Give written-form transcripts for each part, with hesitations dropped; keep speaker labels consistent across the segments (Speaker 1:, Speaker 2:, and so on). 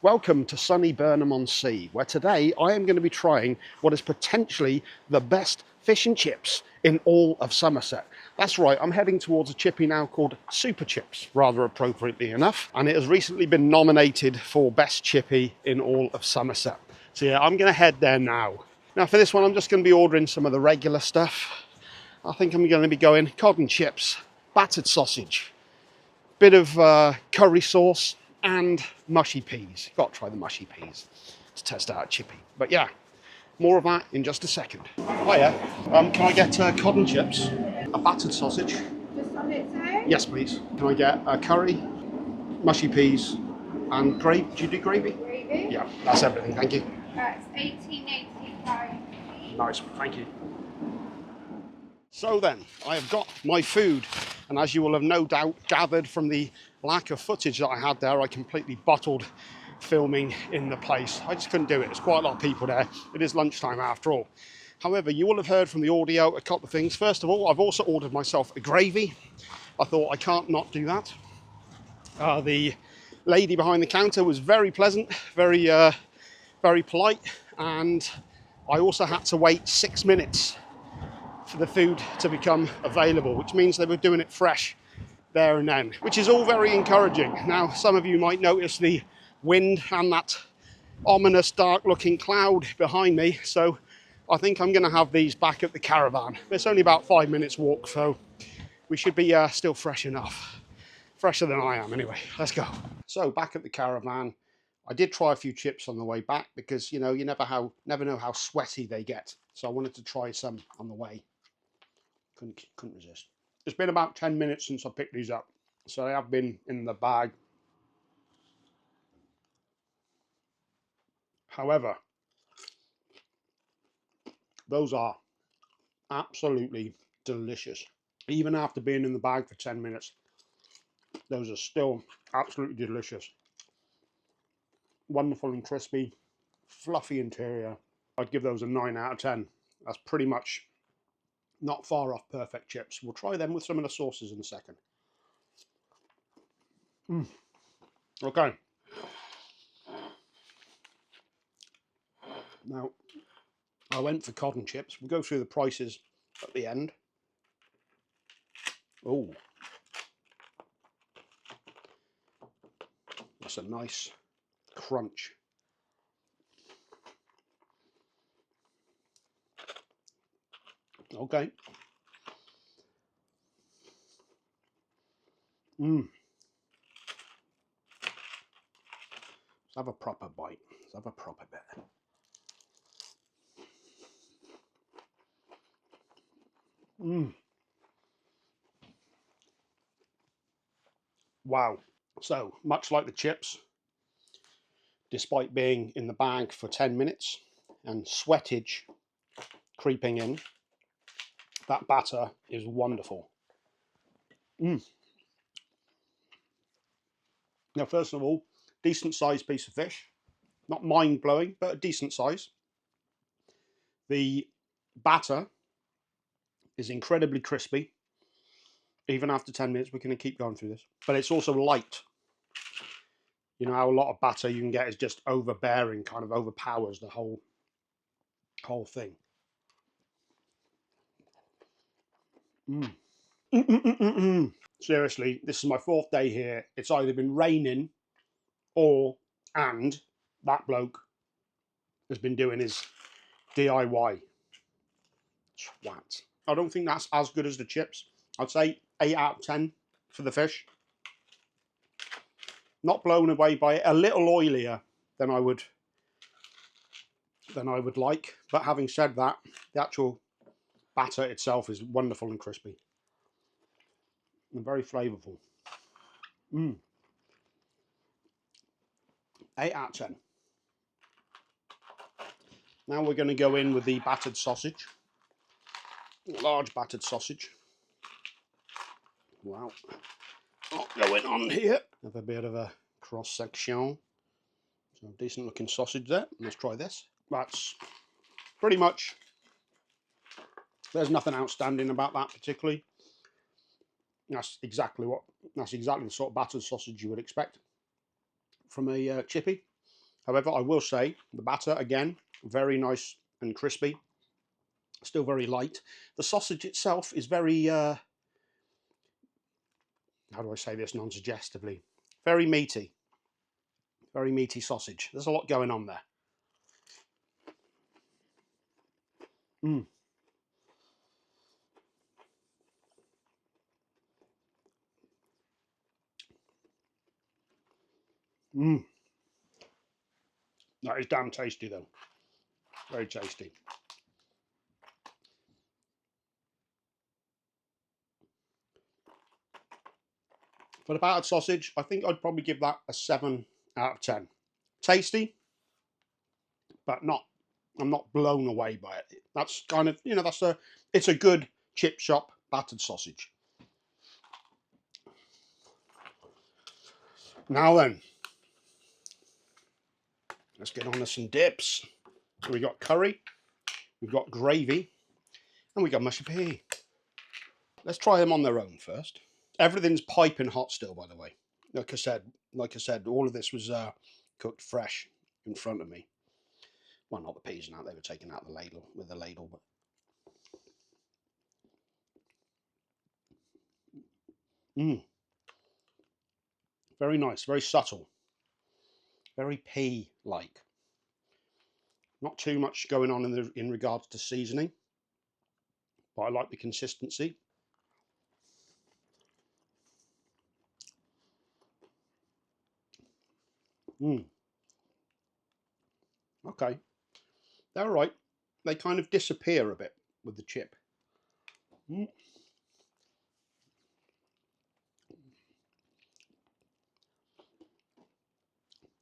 Speaker 1: Welcome to sunny Burnham-on-Sea, where today I am going to be trying what is potentially the best fish and chips in all of Somerset. That's right, I'm heading towards a chippy now called Superchips, rather appropriately enough, and it has recently been nominated for best chippy in all of Somerset. So yeah, I'm going to head there now. Now for this one, I'm just going to be ordering some of the regular stuff. I think I'm going to be going cod and chips, battered sausage, bit of curry sauce, and mushy peas. Got to try the mushy peas to test out chippy. But yeah, more of that in just a second. Hiya, can I get cod and chips, a battered sausage?
Speaker 2: Just on its own?
Speaker 1: Yes, please. Can I get a curry, mushy peas, and gravy? Do you do gravy?
Speaker 2: Gravy?
Speaker 1: Yeah, that's everything. Thank you.
Speaker 2: That's 1885.
Speaker 1: Nice, thank you. So then, I have got my food, and as you will have no doubt gathered from the lack of footage that I had there, I completely bottled filming in the place. I just couldn't do it. There's quite a lot of people there. It is lunchtime after all. However, you will have heard from the audio a couple of things. First of all, I've also ordered myself a gravy. I thought I can't not do that. The lady behind the counter was very pleasant, very polite, and I also had to wait 6 minutes for the food to become available, which means they were doing it fresh there and then, which is all very encouraging. Now, some of you might notice the wind and that ominous dark looking cloud behind me, so I think I'm going to have these back at the caravan. It's only about 5 minutes walk, so we should be still fresh enough. Fresher than I am anyway. Let's go. So back at the caravan, I did try a few chips on the way back because, you know, you never know how sweaty they get. So I wanted to try some on the way. Couldn't resist. It's been about 10 minutes since I picked these up, so they have been in the bag. However, those are absolutely delicious. Even after being in the bag for 10 minutes, those are still absolutely delicious. Wonderful and crispy, fluffy interior. I'd give those a 9 out of 10. That's pretty much not far off perfect chips. We'll try them with some of the sauces in a second. Okay. Now, I went for cod and chips. We'll go through the prices at the end. Oh, that's a nice crunch. Okay. Let's have a proper bite. Let's have a proper bit. Wow. So, much like the chips, despite being in the bag for 10 minutes and sweatage creeping in, that batter is wonderful. Now, first of all, decent sized piece of fish. Not mind blowing, but a decent size. The batter is incredibly crispy. Even after 10 minutes, we're going to keep going through this. But it's also light. You know how a lot of batter you can get is just overbearing, kind of overpowers the whole thing. Seriously, this is my 4th day here. It's either been raining and that bloke has been doing his DIY. Swat. I don't think that's as good as the chips. I'd say 8 out of 10 for the fish. Not blown away by it. A little oilier than I would like. But having said that, the actual batter itself is wonderful and crispy. And very flavourful. 8 out of 10. Now we're going to go in with the battered sausage. Large battered sausage. Wow. Not going on here. Have a bit of a cross section. So decent looking sausage there. Let's try this. That's pretty much, there's nothing outstanding about that particularly. That's exactly the sort of battered sausage you would expect from a chippy. However, I will say the batter, again, very nice and crispy. Still very light. The sausage itself is very, how do I say this non-suggestively? Very meaty. Very meaty sausage. There's a lot going on there. Mm. Mm. That is damn tasty though. Very tasty. For the battered sausage, I think I'd probably give that a 7 out of 10. Tasty, but I'm not blown away by it. That's kind of, it's a good chip shop battered sausage. Now then, let's get on to some dips. So we got curry, we've got gravy, and we got mushy pea. Let's try them on their own first. Everything's piping hot still, by the way. Like I said, all of this was cooked fresh in front of me. Well, not the peas now; they were taken out the ladle with the ladle. But very nice, very subtle, very pea-like. Not too much going on in regards to seasoning, but I like the consistency. Okay, they're all right. They kind of disappear a bit with the chip.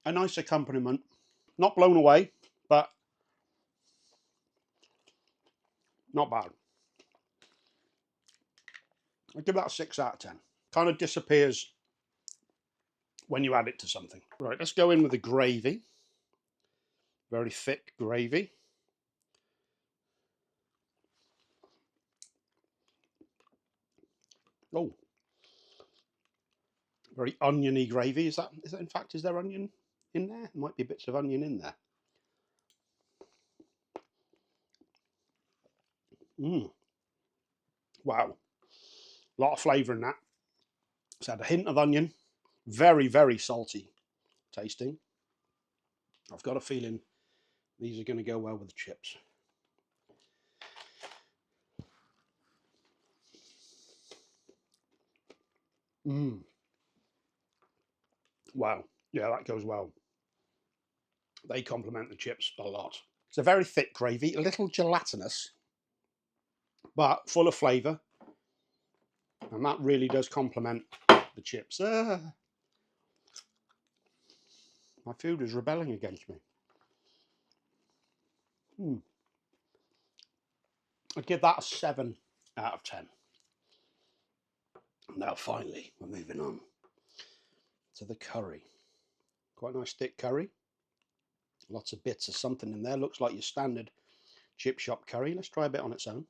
Speaker 1: A nice accompaniment. Not blown away, but not bad. I'd give that a 6 out of 10. Kind of disappears when you add it to something. Right, let's go in with the gravy. Very thick gravy. Oh, very oniony gravy. Is that in fact, is there onion in there? There might be bits of onion in there. Wow. A lot of flavour in that. It's had a hint of onion. Very, very salty tasting. I've got a feeling these are going to go well with the chips. Wow. Yeah, that goes well. They complement the chips a lot. It's a very thick gravy, a little gelatinous, but full of flavour. And that really does complement the chips. My food is rebelling against me. I'd give that a 7 out of 10. Now finally, we're moving on to the curry. Quite a nice thick curry. Lots of bits of something in there. Looks like your standard chip shop curry. Let's try a bit on its own.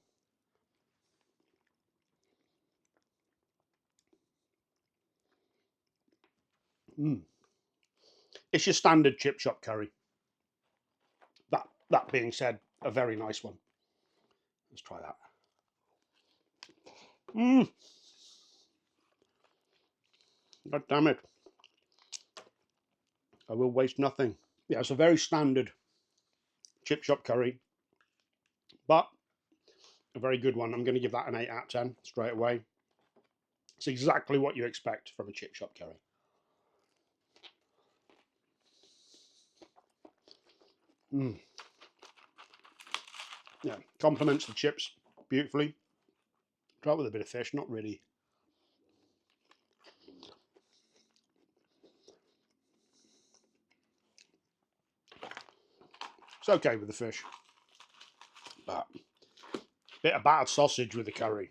Speaker 1: It's your standard chip shop curry. That being said, a very nice one. Let's try that. God damn it. I will waste nothing. Yeah, it's a very standard chip shop curry, but a very good one. I'm going to give that an 8 out of 10 straight away. It's exactly what you expect from a chip shop curry. Yeah, complements the chips beautifully. Try it with a bit of fish, not really. It's okay with the fish, but a bit of battered sausage with the curry.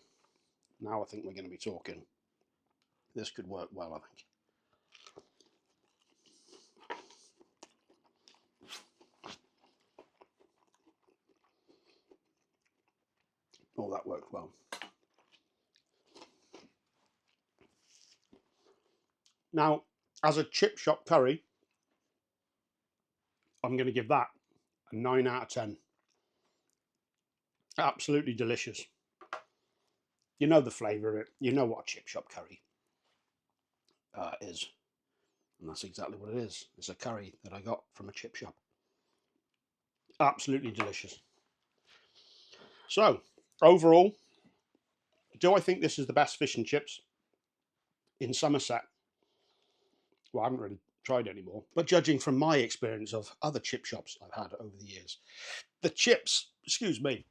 Speaker 1: Now I think we're going to be talking. This could work well, I think. Oh, that worked well. Now, as a chip shop curry, I'm going to give that a 9 out of 10. Absolutely delicious. You know the flavour of it. You know what a chip shop curry is. And that's exactly what it is. It's a curry that I got from a chip shop. Absolutely delicious. So, overall, do I think this is the best fish and chips in Somerset? Well, I haven't really tried anymore. But judging from my experience of other chip shops I've had over the years, the chips, excuse me,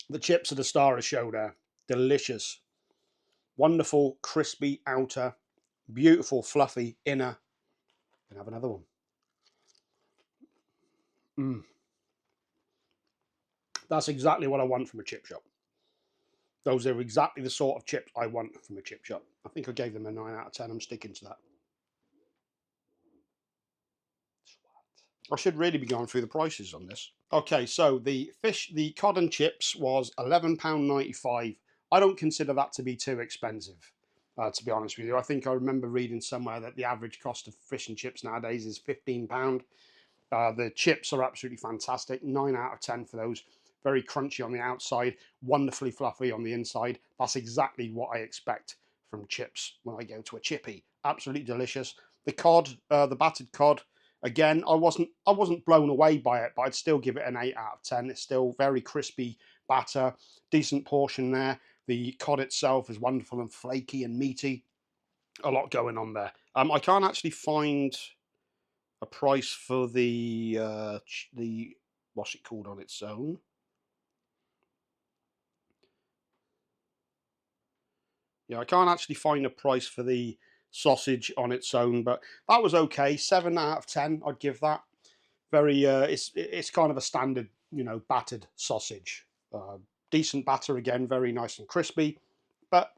Speaker 1: the chips are the star of the show there. Delicious. Wonderful, crispy outer, beautiful, fluffy inner. Can have another one. That's exactly what I want from a chip shop. Those are exactly the sort of chips I want from a chip shop. I think I gave them a 9 out of 10. I'm sticking to that. I should really be going through the prices on this. Okay, so the cod and chips was £11.95. I don't consider that to be too expensive, to be honest with you. I think I remember reading somewhere that the average cost of fish and chips nowadays is £15. The chips are absolutely fantastic. 9 out of 10 for those. Very crunchy on the outside, wonderfully fluffy on the inside. That's exactly what I expect from chips when I go to a chippy. Absolutely delicious. The cod, the battered cod, again, I wasn't blown away by it, but I'd still give it an 8 out of 10. It's still very crispy batter, decent portion there. The cod itself is wonderful and flaky and meaty. A lot going on there. I can't actually find a price for the what's it called on its own. Yeah, I can't actually find a price for the sausage on its own, but that was okay. 7 out of 10, I'd give that. Very, it's kind of a standard, battered sausage. Decent batter again, very nice and crispy, but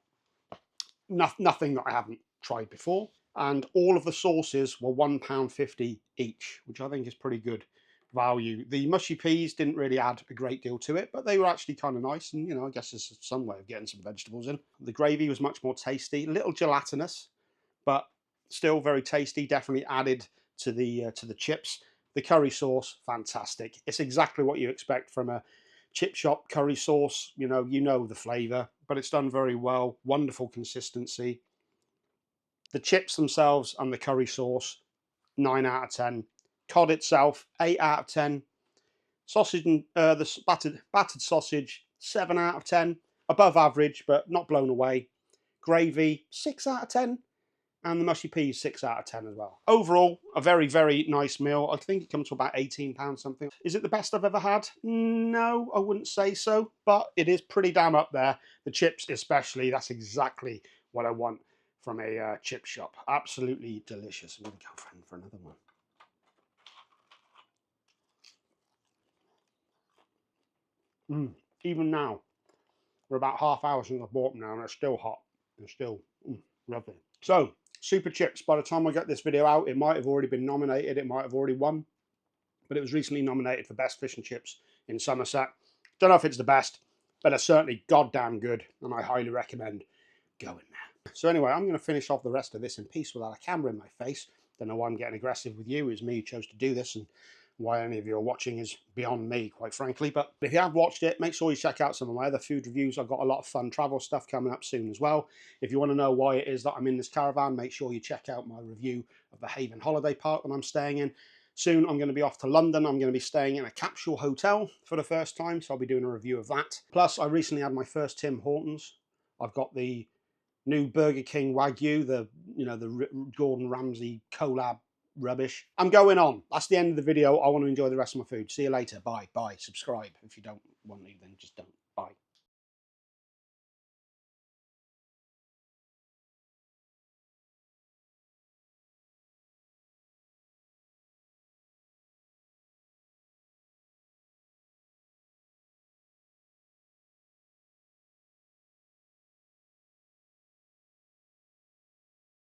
Speaker 1: nothing that I haven't tried before. And all of the sauces were £1.50 each, which I think is pretty good value. The mushy peas didn't really add a great deal to it, but they were actually kind of nice, and I guess it's some way of getting some vegetables in. The gravy was much more tasty, a little gelatinous, but still very tasty. Definitely added to the chips. The curry sauce, fantastic. It's exactly what you expect from a chip shop curry sauce. You know the flavour, but it's done very well. Wonderful consistency. The chips themselves and the curry sauce, 9 out of 10. Cod itself, 8 out of 10. Sausage and the battered sausage, 7 out of 10. Above average, but not blown away. Gravy, 6 out of 10. And the mushy peas, 6 out of 10 as well. Overall, a very, very nice meal. I think it comes to about £18 something. Is it the best I've ever had? No, I wouldn't say so, but it is pretty damn up there. The chips especially, that's exactly what I want from a chip shop. Absolutely delicious. I'm going to go for another one. Even now, we're about half hour since I bought them now, and they're still hot. They're still lovely. So, Superchips, by the time I get this video out, it might have already been nominated, it might have already won, but it was recently nominated for Best Fish and Chips in Somerset. Don't know if it's the best, but it's certainly goddamn good, and I highly recommend going there. So anyway, I'm going to finish off the rest of this in peace without a camera in my face. Don't know why I'm getting aggressive with you. It was me who chose to do this, and why any of you are watching is beyond me, quite frankly. But if you have watched it, make sure you check out some of my other food reviews. I've got a lot of fun travel stuff coming up soon as well. If you want to know why it is that I'm in this caravan, make sure you check out my review of the Haven Holiday Park that I'm staying in. Soon I'm going to be off to London. I'm going to be staying in a capsule hotel for the first time, so I'll be doing a review of that. Plus, I recently had my first Tim Hortons. I've got the new Burger King Wagyu, the Gordon Ramsay collab rubbish. I'm going on. That's the end of the video. I want to enjoy the rest of my food. See you later. Bye. Bye. Subscribe. If you don't want to, then just don't. Bye.